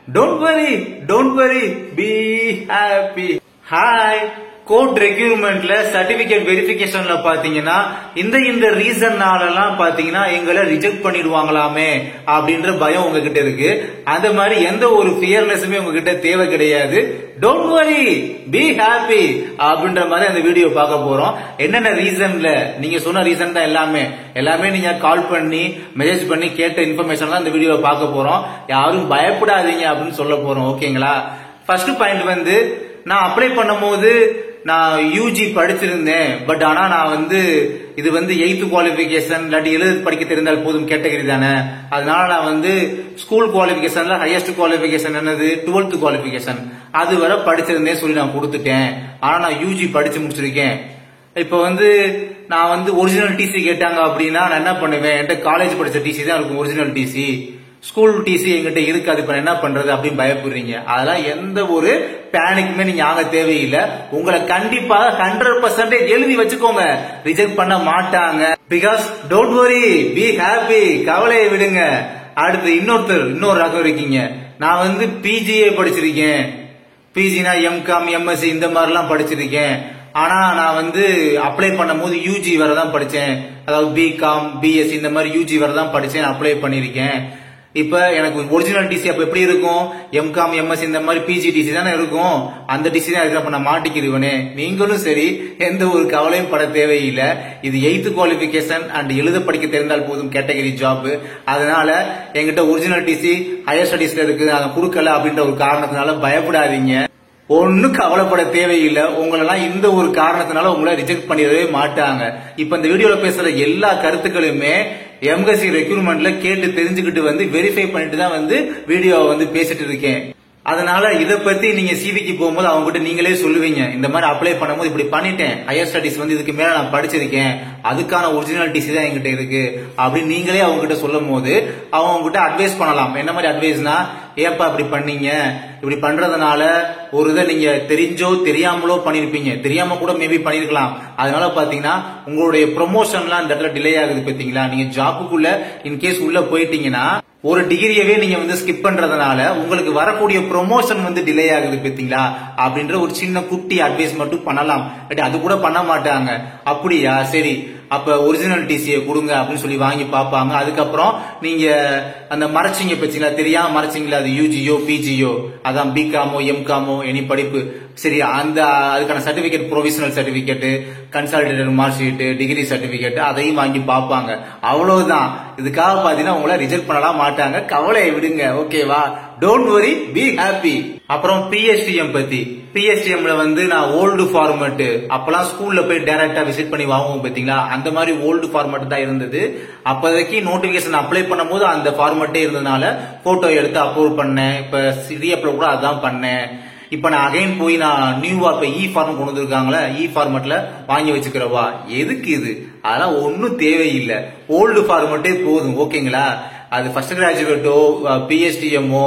Don't worry, be happy. Hi. Code ரெக்யூர்மெண்ட்ல certificate வெரிஃபிகேஷன்ல பாத்தீங்கன்னா இந்த ரீசன்னாலலாம் பாத்தீங்கன்னா எங்களை ரிஜெக்ட் பண்ணிடுவாங்களாமே அப்படின்ற பயம் உங்ககிட்ட இருக்கு. அந்த மாதிரி எந்த ஒரு ஃபியர்னஸுமே உங்ககிட்ட தேவை கிடையாது. டோன்ட் வரி, பி ஹாப்பி அப்படின்ற மாதிரி அந்த வீடியோ பார்க்க போறோம். என்னென்ன ரீசன்ல நீங்க சொன்ன ரீசன் தான் எல்லாமே நீங்க கால் பண்ணி மெசேஜ் பண்ணி கேட்ட இன்ஃபர்மேஷன் தான் இந்த வீடியோ பார்க்க போறோம். யாரும் பயப்படாதீங்க அப்படின்னு சொல்ல போறோம். ஓகேங்களா? ஃபர்ஸ்ட் பாயிண்ட் வந்து நான் அப்ளை பண்ணும் போது நான் யூஜி படிச்சிருந்தேன். பட் ஆனா நான் இது 8th குவாலிபிகேஷன் இல்லாட்டி எழுத படிக்க தெரிந்தால் போதும் கேட்டகரி தானே. அதனால நான் ஸ்கூல் குவாலிபிகேஷன்ல ஹையஸ்ட் குவாலிபிகேஷன் என்னது 12th குவாலிபிகேஷன் அது வரை படிச்சிருந்தேன் சொல்லி நான் கொடுத்துட்டேன். ஆனா நான் யூஜி படிச்சு முடிச்சிருக்கேன். இப்ப நான் ஒரிஜினல் டிசி கேட்டாங்க அப்படின்னா நான் என்ன பண்ணுவேன்? என்கிட்ட காலேஜ் படிச்ச டிசி தான் இருக்கும், ஒரிஜினல் டிசி. ஸ்கூல் டிசி எங்கிட்ட இருக்காது, இப்ப என்ன பண்றது அப்படின்னு பயப்படுறீங்க. அதெல்லாம் எந்த ஒரு பேனிக்குமே நீங்க ஆக தேவையில்லை. உங்களை கண்டிப்பாக 100% எழுதி வச்சுக்கோங்க, ரிஜெக்ட் பண்ண மாட்டாங்க. Because don't worry, be happy, கவலையை விடுங்க. அடுத்து இன்னொரு ரகம் இருக்கீங்க. நான் பிஜிஏ படிச்சிருக்கேன். பிஜினா எம்காம் எம்எஸ்சி இந்த மாதிரி எல்லாம் படிச்சிருக்கேன். ஆனா நான் அப்ளை பண்ணும் போது யூஜி வரதான் படிச்சேன். அதாவது பிகாம் பிஎஸ்சி இந்த மாதிரி யூஜி வரதான் படிச்சேன், அப்ளை பண்ணிருக்கேன். இப்ப எனக்கு ஒரிஜினல் டிசி அப்ப எப்படி இருக்கும்? எம்காம் எம்எஸ்சி இந்த மாதிரி பிஜி டிசி தானே இருக்கும். அந்த டிசி தான் இருக்கு. அப்ப நான் மாட்டிக்கிடுவேனே. நீங்களும் சரி, எந்த ஒரு கவலையும் பட தேவையில்லை. இது 8th குவாலிபிகேஷன் அண்ட் எழுத படிக்க தெரிந்தால் போதும் கேட்டகரி ஜாப். அதனால எங்கிட்ட ஒரிஜினல் டிசி ஹையர் ஸ்டடீஸ்ல இருக்கு, அதை கொடுக்கல அப்படின்ற ஒரு காரணத்தினால பயப்படாதீங்க. ஒன்னும் கவலைப்பட தேவையில்லை. உங்களெல்லாம் இந்த ஒரு காரணத்தினால உங்களை ரிஜெக்ட் பண்ணிடவே மாட்டாங்க. இப்ப இந்த வீடியோல பேசுற எல்லா கருத்துக்களுமே எம்எஸ்சி ரெக்ரூட்மெண்ட்ல கேட்டு தெரிஞ்சுக்கிட்டு வெரிஃபை பண்ணிட்டு தான் வீடியோ பேசிட்டு இருக்கேன். அதனால இத பத்தி நீங்க சிவிக்கு போகும்போது அவங்க கிட்ட நீங்களே சொல்லுவீங்க, இந்த மாதிரி அப்ளை பண்ணும்போது இப்படி பண்ணிட்டேன், ஹையர் ஸ்டடிஸ் இதுக்கு மேல நான் படிச்சிருக்கேன், அதுக்கான ஒரிஜினல் டிசி தான் என்கிட்ட இருக்கு அப்படின்னு நீங்களே அவங்க கிட்ட சொல்லும் போது அவங்க கிட்ட அட்வைஸ் பண்ணலாம். என்ன மாதிரி அட்வைஸ்னா, ஏப்பா இப்படி பண்ணீங்க, இப்படி பண்றதுனால ஒரு இதை நீங்க தெரிஞ்சோ தெரியாமலோ பண்ணிருப்பீங்க, தெரியாம கூட மேபி பண்ணிருக்கலாம். அதனால பாத்தீங்கன்னா உங்களுடைய ப்ரொமோஷன்லாம் இந்த இடத்துல டிலே ஆகுது. பாத்தீங்களா? நீங்க ஜாப்புக்குள்ள இன்கேஸ் உள்ள போயிட்டீங்கன்னா ஒரு டிகிரியவே நீங்க ஸ்கிப் பண்றதுனால உங்களுக்கு வரக்கூடிய ப்ரொமோஷன் டிலே ஆகுது. பாத்தீங்களா? அப்படின்ற ஒரு சின்ன குட்டி அட்வைஸ் மட்டும் பண்ணலாம். அது கூட பண்ண மாட்டாங்க. அப்படியா, சரி அப்ப ஒரிஜினல் டிசியை கொடுங்க அப்படின்னு சொல்லி வாங்கி பாப்பாங்க. அதுக்கப்புறம் நீங்க அந்த மறைச்சிங்க பச்சீங்களா, தெரியாம மறைச்சிங்களா, அது யூஜியோ பிஜியோ, அதான் பிகாமோ எம்காமோ எனி படிப்பு, சரி அதுக்கான certificate, provisional certificate, consolidated mark sheet, degree certificate அதையும் வாங்கி பாப்பாங்க. அவ்வளவுதான். இதுக்காக பாத்தீங்கன்னா உங்களை ரிஜெக்ட் பண்ணலாம் மாட்டாங்க. கவலையை விடுங்க. ஓகேவா? Don't worry, be happy. அப்புறம் பிஎஸ்டிஎம் பத்தி, பிஎஸ்டிஎம்ல நான் ஓல்டு ஃபார்மேட், அப்பெல்லாம் ஸ்கூல்ல போய் டைரக்டா விசிட் பண்ணி வாங்குவோம் பாத்தீங்களா, அந்த மாதிரி ஓல்டு ஃபார்மேட் தான் இருந்தது. அப்போதைக்கு நோட்டிபிகேஷன் அப்ளை பண்ணும் போது அந்த ஃபார்மேட்டே இருந்ததுனால போட்டோ எடுத்து அப்லோட் பண்ணேன். இப்ப சிடிஎஃப்ல கூட அதான் பண்ணேன். இப்ப நான் அகைன் போய் நான் நியூவா இப்ப இ ஃபார்ம் கொண்டு வந்திருக்காங்களே, இ ஃபார்மேட்ல வாங்கி வச்சுக்கிறவா, எதுக்கு இது? அதெல்லாம் ஒன்னும் தேவையில்லை. ஓல்டு ஃபார்மேட்டே போதும். ஓகேங்களா? அது ஃபர்ஸ்ட் கிராஜுவேட்டோ பிஎஸ்டிஎம்மோ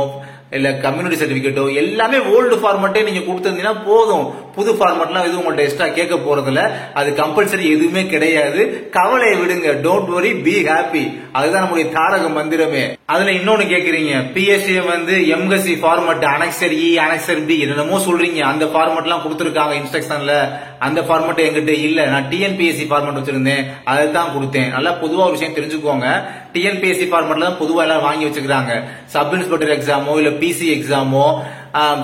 இல்ல கம்யூனிட்டி சர்டிபிகேட்டோ எல்லாமே ஓல்டு ஃபார்மேட்டே நீங்க கொடுத்திருந்தீங்கன்னா போதும். புது ஃபார்மேட்லாம் எதுவும் உங்கள்ட்ட எக்ஸ்ட்ரா கேட்க போறதுல, அது கம்பல்சரி எதுவுமே கிடையாது. கவலையை விடுங்க. Don't worry, be happy. அதுதான் நம்முடைய தாரக மந்திரமே. அதுல இன்னொன்னு கேக்குறீங்க, பிஎஸ்டிஎம் எம்எஸ்சி ஃபார்மேட் அனெக்சர் இ அனெக்சர் பி என்னமோ சொல்றீங்க, அந்த ஃபார்மேட் எல்லாம் கொடுத்திருக்காங்க இன்ஸ்ட்ரக்ஷன்ல. அந்த ஃபார்மேட் என்கிட்ட இல்ல. நான் டிஎன்பிஎஸ்சி ஃபார்மேட் வச்சிருந்தேன், அதை தான் கொடுத்தேன். நல்லா பொதுவா ஒரு விஷயம் தெரிஞ்சுக்கோங்க. டிஎன்பிஎஸ்சி ஃபார்மேட்ல தான் பொதுவா எல்லாம் வாங்கி வச்சுக்கிறாங்க. சப் இன்ஸ்பெக்டர் எக்ஸாமோ இல்ல பிசி எக்ஸாமோ,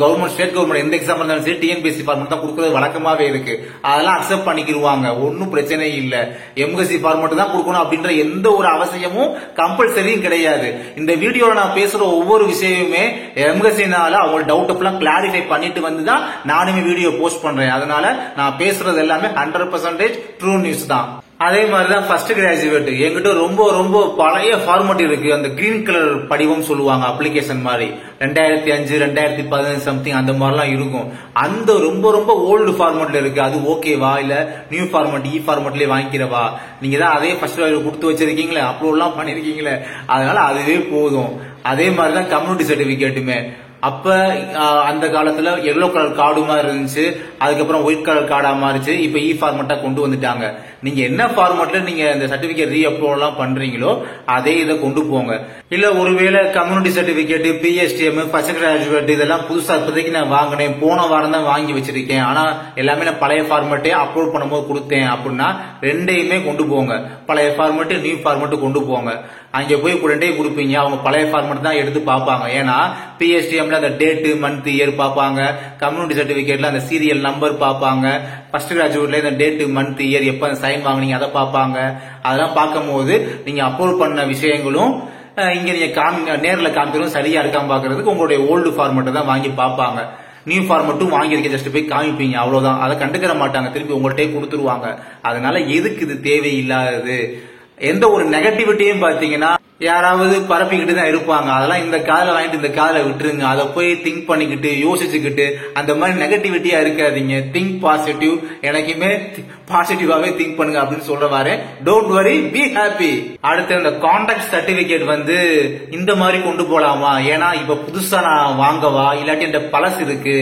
கவர்மெண்ட் ஸ்டேட் கவர்மெண்ட் எந்த எக்ஸாம் இருந்தாலும் சரி டிஎன்பிஎஸ்சி ஃபார்மேட் தான் கொடுக்கறது வழக்கமாவே இருக்கு. அதெல்லாம் அக்செப்ட் பண்ணிக்கிடுவாங்க, ஒன்னும் பிரச்சனை இல்ல. எம்எஸ்சி ஃபார்மேட் தான் கொடுக்கணும் அப்படின்ற எந்த ஒரு அவசியமும் கம்பல்சரியும் கிடையாது. இந்த வீடியோல நான் பேசுற ஒவ்வொரு விஷயமுமே எம்எஸ்சினால அவங்க டவுட் எல்லாம் கிளாரிஃபை பண்ணிட்டு தான் நானுமே வீடியோ போஸ்ட் பண்றேன். அதனால நான் பேசுறது எல்லாமே 100% ட்ரூ நியூஸ் தான். அதே மாதிரிதான் ஃபர்ஸ்ட் கிராஜுவேட் என்கிட்ட ரொம்ப ரொம்ப பழைய ஃபார்மேட் இருக்கு. அந்த கிரீன் கலர் படிவம் சொல்லுவாங்க, அப்ளிகேஷன் மாதிரி 2005 2015 சம்திங் அந்த மாதிரிலாம் இருக்கும். அந்த ரொம்ப ரொம்ப ஓல்டு ஃபார்மேட்ல இருக்கு. அது ஓகேவா இல்ல நியூ ஃபார்மேட் இ ஃபார்மேட்லயே வாங்கிக்கிறவா? நீங்க தான் அதே ஃபர்ஸ்ட் கொடுத்து வச்சிருக்கீங்களே, அப்லோட் எல்லாம் பண்ணிருக்கீங்களே, அதனால அதுவே போதும். அதே மாதிரிதான் கம்யூனிட்டி சர்டிபிகேட்டுமே. அப்ப அந்த காலத்துல எல்லோ கலர் கார்டு மாதிரி இருந்துச்சு, அதுக்கப்புறம் ஒயிட் கலர் கார்டா மாறிச்சு. இப்ப இ ஃபார்மேட்டா கொண்டு வந்துட்டாங்க. நீங்க என்ன ஃபார்மேட்ல நீங்க இந்த சர்டிபிகேட் ரீ அப்லோட் எல்லாம் பண்றீங்களோ அதே இதை கொண்டு போங்க. இல்ல ஒருவேளை community certificate, PSTM, first graduate இதெல்லாம் புதுசா இப்போதைக்கு நான் வாங்கினேன், போன வாரம் தான் வாங்கி வச்சிருக்கேன், ஆனா எல்லாமே நான் பழைய ஃபார்மேட்டே அப்லோட் பண்ணும்போது கொடுத்தேன் அப்படின்னா ரெண்டையுமே கொண்டு போங்க. பழைய ஃபார்மேட், நியூ ஃபார்மேட் கொண்டு போங்க. அங்க போய் ரெண்டையும் கொடுப்பீங்க, அவங்க பழைய ஃபார்மேட் தான் எடுத்து பார்ப்பாங்க. ஏன்னா பிஎஸ்டிஎம்ல அந்த டேட், மந்த், இயர் பார்ப்பாங்க, கம்யூனிட்டி சர்டிபிகேட்ல அந்த சீரியல் நம்பர் பார்ப்பாங்க, ஃபர்ஸ்ட் கிராஜுவேட்ல இந்த டேட், மந்த், இயர், எப்ப சைன் வாங்குனீங்க அதை பார்ப்பாங்க. அதெல்லாம் பார்க்கும்போது நீங்க அப்லோட் பண்ண விஷயங்களும் இங்க நீங்க நேர்ல காமிக்கிறதும் சரியா இருக்காம பாக்குறதுக்கு உங்களுடைய ஓல்டு ஃபார்மேட்டை தான் வாங்கி பார்ப்பாங்க. நியூ ஃபார்மேட்டும் வாங்கியிருக்க ஜஸ்ட் போய் காமிப்பீங்க, அவ்வளவுதான். அதை கண்டுக்கிற மாட்டாங்க, திருப்பி உங்கள்கிட்டே கொடுத்துருவாங்க. அதனால எதுக்கு இது தேவையில்லாதது? எந்த ஒரு நெகட்டிவிட்டியும் பாத்தீங்கன்னா யாராவது பரப்பிக்கிட்டு தான் இருப்பாங்க. அதெல்லாம் இந்த காதல வாங்கிட்டு இந்த காதல விட்டுருங்க. அதை போய் திங்க் பண்ணிக்கிட்டு யோசிச்சுக்கிட்டு அந்த மாதிரி நெகட்டிவிட்டியா இருக்காதீங்க. திங்க் பாசிட்டிவ், எனக்குமே பாசிட்டிவாவே திங்க் பண்ணுங்க அப்படின்னு சொல்ற வாரு. Don't worry, be happy. அடுத்து இந்த கான்டாக்ட் சர்டிபிகேட் வந்து இந்த மாதிரி கொண்டு போலாமா? ஏன்னா இப்ப புதுசா நான் வாங்கவா, இல்லாட்டி இந்த பழசு இருக்கு,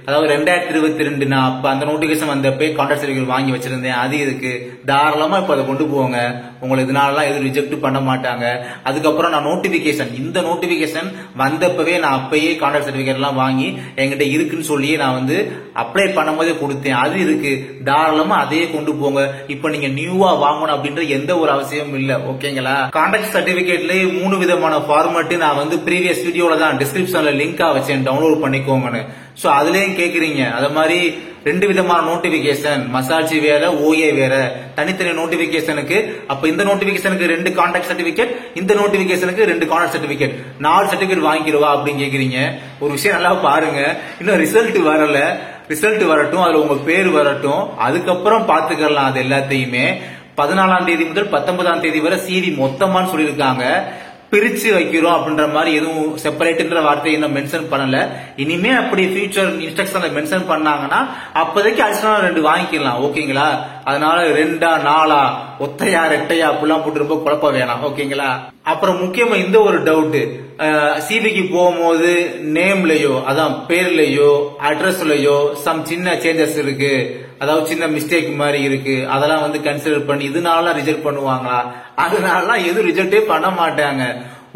அதாவது 2022 நான் அப்ப அந்த நோட்டிபிகேஷன் வந்தப்ப கான்டாக்ட் சர்டிபிகேட் வாங்கி வச்சிருந்தேன், அது இருக்கு, தாராளமா இப்ப அதை கொண்டு போங்க. உங்களுக்கு இதனாலலாம் எதுவும் ரிஜெக்ட் பண்ண மாட்டாங்க. அதுக்கப்புறம் நான் நோட்டிபிகேஷன், இந்த நோட்டிபிகேஷன் வந்தப்பவே நான் அப்பயே கான்டாக்ட் சர்டிபிகேட் எல்லாம் வாங்கி என்கிட்ட இருக்குன்னு சொல்லியே நான் வந்து அப்ளை பண்ணும் போதே கொடுத்தேன், அது இருக்கு, தாராளமா அதையே கொண்டு போங்க. இப்ப நீங்க நியூவா வாங்கணும் அப்படின்ற எந்த ஒரு அவசியமும் இல்ல. ஓகேங்களா? கான்டாக்ட் சர்டிபிகேட்ல 3 விதமான ஃபார்மேட் நான் வந்து ப்ரீவியஸ் வீடியோல தான் டிஸ்கிரிப்ஷன்ல லிங்கா வச்சேன், டவுன்லோட் பண்ணிக்கோங்கன்னு. சோ அதுலயும் கேக்குறீங்க. அத மாதிரி 2 விதமான நோட்டிபிகேஷன், மசாஜி வேற, ஓஏ வேற, தனித்தனி நோட்டிபிகேஷனுக்கு. அப்ப இந்த நோட்டிபிகேஷனுக்கு 2 கான்டாக்ட் சர்டிபிகேட், இந்த நோட்டிபிகேஷனுக்கு 2 கான்டாக்ட் சர்டிபிகேட், 4 சர்டிபிகேட் வாங்கிடுவா அப்படின்னு கேக்குறீங்க. ஒரு விஷயம் நல்லா பாருங்க, இன்னும் ரிசல்ட் வரல, ரிசல்ட் வரட்டும், அதுல உங்க பேர் வரட்டும், அதுக்கப்புறம் பாத்துக்கலாம். அது எல்லாத்தையுமே 14ஆம் தேதி முதல் 19ஆம் தேதி வரை சிவி மொத்தமான்னு சொல்லியிருக்காங்க. பிரிச்சு வைக்கிறோம் அப்படின்ற மாதிரி எதுவும் செப்பரேட்ன்ற வார்த்தையை இன்னும் மென்ஷன் பண்ணல. இனிமே அப்படி ஃபியூச்சர் இன்ஸ்ட்ரக்ஷன்ல மென்ஷன் பண்ணாங்கன்னா அப்போதைக்கு அடிஷனல் 2 வாங்கிக்கலாம். ஓகேங்களா? அதனால 2ஆ 4ஆ ஒத்தையா ரெட்டையா அப்படிலாம் போட்டு ரொம்ப குழப்ப வேணாம். ஓகேங்களா? அப்புறம் முக்கியமா இந்த ஒரு டவுட், சிபிக்கு போகும்போது நேம்லயோ, அதான் பேர்லயோ, அட்ரஸ்லயோ சம் சின்ன சேஞ்சஸ் இருக்கு, அதாவது சின்ன மிஸ்டேக் மாதிரி இருக்கு, அதெல்லாம் வந்து கன்சிடர் பண்ணி இதனால ரிஜெக்ட் பண்ணுவாங்களா? அதனால எதுவும் ரிஜெக்டே பண்ண மாட்டாங்க.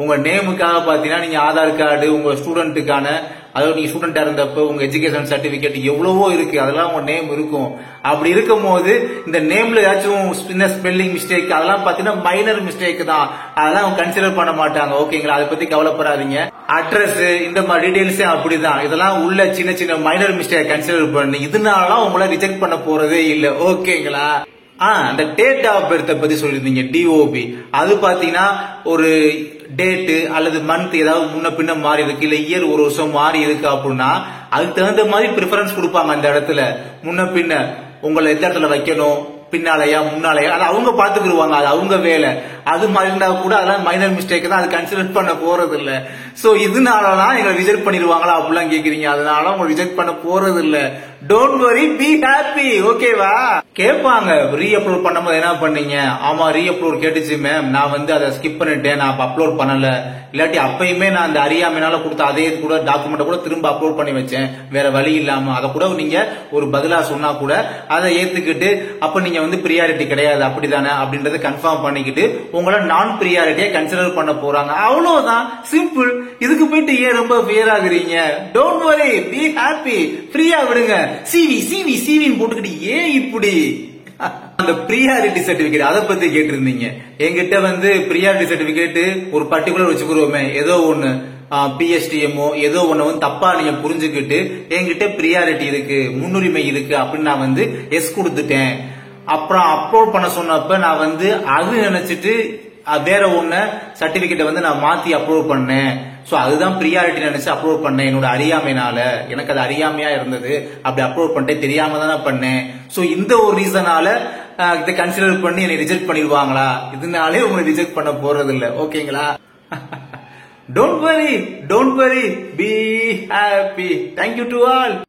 உங்க நேமுக்காக பாத்தீங்கன்னா நீங்க ஆதார் கார்டு, உங்க ஸ்டூடெண்ட்டுக்கான, அதாவது நீங்க ஸ்டூடெண்டா இருந்தப்ப உங்க எஜுகேஷன் சர்டிபிகேட் எவ்வளவோ இருக்கு, அதெல்லாம் உங்க நேம் இருக்கும். அப்படி இருக்கும் போது இந்த நேம்ல ஏதாச்சும் சின்ன ஸ்பெல்லிங் மிஸ்டேக், அதெல்லாம் பாத்தீங்கன்னா மைனர் மிஸ்டேக் தான், அதெல்லாம் கன்சிடர் பண்ண மாட்டாங்க. ஓகேங்களா? அதை பத்தி கவலைப்படாதீங்க. அட்ரஸ் இந்த மாதிரி டீடைல்ஸ் அப்படிதான், இதெல்லாம் உள்ள சின்ன சின்ன மைனர் மிஸ்டேக் கன்சிடர் பண்ணி இதனால உங்களை ரிஜெக்ட் பண்ண போறதே இல்ல. ஓகேங்களா? அந்த டேட் ஆஃப் பர்த் பத்தி சொல்லிருந்தீங்க, டிஓபி. அது பாத்தீங்கன்னா ஒரு டேட் அல்லது மந்த் ஏதாவது முன்ன பின்ன மாறி இருக்கு, இல்ல இயர் ஒரு வருஷம் மாறி இருக்கு அப்படின்னா அதுக்கு தகுந்த மாதிரி ப்ரிஃபரன்ஸ் கொடுப்பாங்க. அந்த இடத்துல முன்ன பின்ன உங்களை எந்த இடத்துல வைக்கணும், பின்னாலயா முன்னாலயா, அது அவங்க பாத்துக்கிடுவாங்க, அது அவங்க வேலை. அது மாதிரி இருந்தா கூட அதெல்லாம் மைனர் மிஸ்டேக் தான், அது கன்சிடர் பண்ண போறது இல்ல. சோ இதனாலதான் எங்களை ரிஜெக்ட் பண்ணிடுவாங்களா அப்படிலாம் கேக்குறீங்க, அதனால உங்க ரிஜெக்ட் பண்ண போறது இல்ல. Don't worry, be happy. ஓகேவா? கேட்பாங்க ரீ அப்லோட் பண்ணும்போது என்ன பண்ணீங்க? ஆமா ரீ அப்லோட் கேட்டுச்சு மேம், நான் வந்து அதை ஸ்கிப் பண்ணிட்டேன், நான் அப்லோட் பண்ணல, இல்லாட்டி அப்பயுமே நான் அந்த அறியாமைனால கொடுத்த அதே கூட டாக்குமெண்ட் கூட திரும்ப அப்லோட் பண்ணி வச்சேன் வேற வழி இல்லாம, அதை கூட நீங்க ஒரு பதிலா சொன்னா கூட அதை ஏத்துக்கிட்டு அப்ப நீங்க வந்து பிரியாரிட்டி கிடையாது அப்படிதானே அப்படின்றத கன்ஃபார்ம் பண்ணிக்கிட்டு உங்களை நான் பிரியாரிட்டியா கன்சிடர் பண்ண போறாங்க. அவ்வளவுதான், சிம்பிள். இதுக்கு போயிட்டு ஏன் ரொம்ப ஃபியர் ஆகுறீங்க? Don't worry, be happy. ஃப்ரீயா விடுங்க. சிவி சிவி சிவின்னு போட்டுக்கிட்டு ஏன் இப்படி? அந்த பிரியாரிட்டி சர்டிபிகேட் அதை பத்தி கேட்டிருந்தீங்க. என்கிட்ட வந்து பிரியாரிட்டி சர்டிபிகேட் ஒரு பர்டிகுலர் வச்சுக்கிறோமே, ஏதோ ஒண்ணு பிஎஸ்டிஎம்மோ ஏதோ ஒண்ணு வந்து தப்பா நீங்க புரிஞ்சுக்கிட்டு என்கிட்ட பிரியாரிட்டி இருக்கு, முன்னுரிமை இருக்கு அப்படின்னு நான் வந்து எஸ் கொடுத்துட்டேன். அப்புறம் அப்லோட் பண்ண சொன்னப்ப நான் வந்து அது நினைச்சிட்டு வேற ஒண்ணு சர்டிபிகேட்டை வந்து நான் மாத்தி அப்லோட் பண்ணேன். சோ அதுதான் பிரியாரிட்டி நினைச்சு அப்லோட் பண்ணேன். என்னோட அறியாமைனால, எனக்கு அது அறியாமையா இருந்தது, அப்படி அப்லோட் பண்ணிட்டேன், தெரியாம தானே பண்ணேன். சோ இந்த ஒரு ரீசனால இதை கன்சிடர் பண்ணி என்னை ரிஜெக்ட் பண்ணிடுவாங்களா? இதனாலே உங்களை ரிஜெக்ட் பண்ண போறது இல்ல. ஓகேங்களா? Don't worry, be happy. Thank you to all.